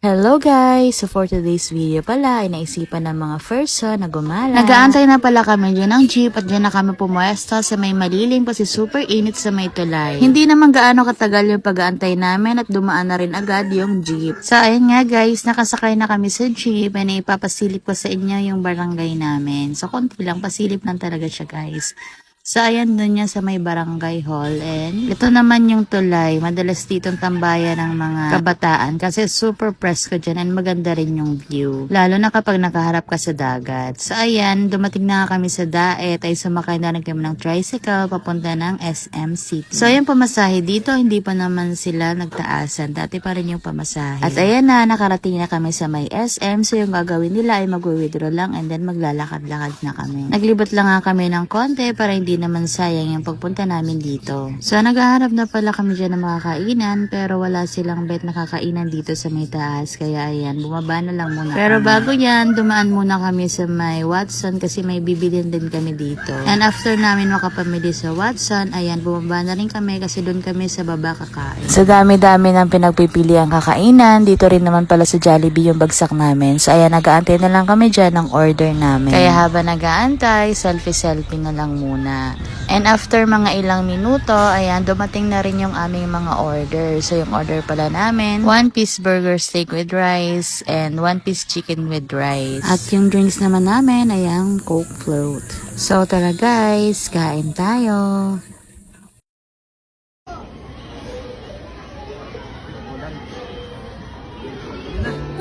Hello guys! So for today's video pala ay naisipan ng mga person na gumala. Nag-aantay na pala kami dyan ng jeep at dyan na kami pumuesta sa may malilim kasi super init sa may tulay. Hindi naman gaano katagal yung pag-aantay namin at dumaan na rin agad yung jeep. So ayun nga guys, nakasakay na kami sa jeep at ipapasilip ko sa inyo yung barangay namin. So konti lang, pasilip lang talaga siya guys. So, ayan dun niya sa may barangay hall. And ito naman yung tulay. Madalas ditong tambayan ng mga kabataan kasi super presko dyan and maganda rin yung view. Lalo na kapag nakaharap ka sa dagat. So, ayan, dumating na kami sa Daet ay sumakay na rin kami ng tricycle papunta ng SM City. So, ayan pamasahe dito. Hindi pa naman sila nagtaasan. Dati pa rin yung pamasahe. At ayan na, nakarating na kami sa may SM. So, yung gagawin nila ay mag-withdraw lang and then maglalakad-lakad na kami. Naglibot lang nga kami ng konti para hindi naman sayang yung pagpunta namin dito. So, naghahanap na pala kami dyan ng mga kainan pero wala silang bet na kakainan dito sa may taas. Kaya ayan, bumaba na lang muna. Pero bago yan, dumaan muna kami sa may Watson kasi may bibilin din kami dito. And after namin makapamili sa Watson, ayan, bumaba na rin kami kasi doon kami sa baba kakain. Sa dami-dami ng pinagpipili ang kakainan, dito rin naman pala sa Jollibee yung bagsak namin. So ayan, nag-aantay na lang kami dyan ng order namin. Kaya habang nag-aantay, selfie-selfie na lang muna. And after mga ilang minuto, ayan, dumating na rin yung aming mga order. So, yung order pala namin, 1-piece burger steak with rice and 1-piece chicken with rice. At yung drinks naman namin, ayan, Coke float. So, tara guys, kain tayo.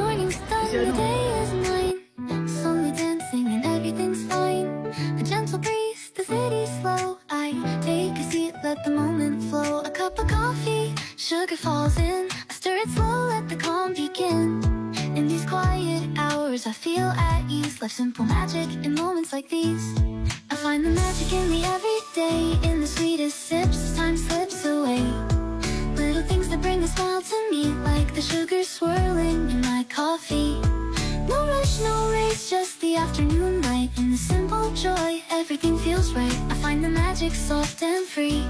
Morning's done, the day is mine. Slowly dancing and everything's fine. A gentle breeze, the city's slow. I take a seat, let the moment flow. A cup of coffee, sugar falls in. I stir it slow, let the calm begin. In these quiet hours, I feel at ease. Life simple magic in moments like these. I find the magic in the everyday. In the sweetest sips, as time slips away. Little things that bring a smile to me, like the sugar swirling in my coffee. No rush, no race, just the afternoon light. In the simple joy, everything feels right. I find the magic soft and free.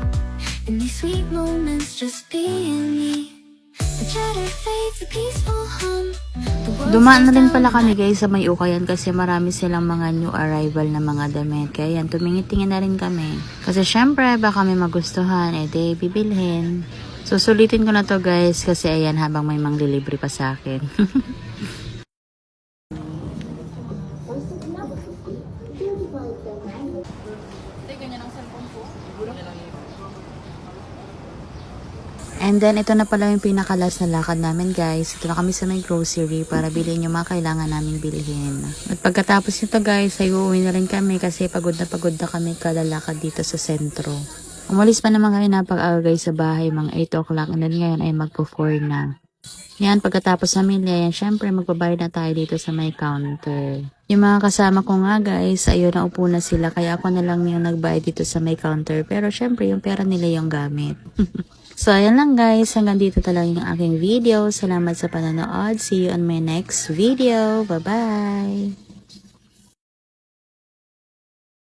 In these sweet moments, just being me. The chatter fades, a peaceful hum. Dumaan na rin pala kami guys sa may Ukayan kasi marami silang mga new arrival na mga damit. Kaya yan, tumingin-tingin na rin kami. Kasi syempre, baka may magustuhan, edi bibilhin. Susulitin ko na to guys kasi ayan habang may manglilibre pa sa akin. And then, ito na pala yung pinakalas na lakad namin guys. Ito na kami sa may grocery para bilhin yung mga kailangan namin bilhin. At pagkatapos nito guys, ay uuwi na rin kami kasi pagod na kami kalalakad dito sa sentro. Umalis pa naman kami napag-aga guys sa bahay, mga 8 o'clock. And then ngayon ay magpo-4 na. Yan, pagkatapos namin yan, syempre magbabayad na tayo dito sa may counter. Yung mga kasama ko nga guys, ayun, naupo na sila. Kaya ako na lang yung nagbayad dito sa may counter. Pero syempre, yung pera nila yung gamit. So, ayan lang guys. Hanggang dito talaga yung aking video. Salamat sa panonood. See you on my next video. Bye-bye!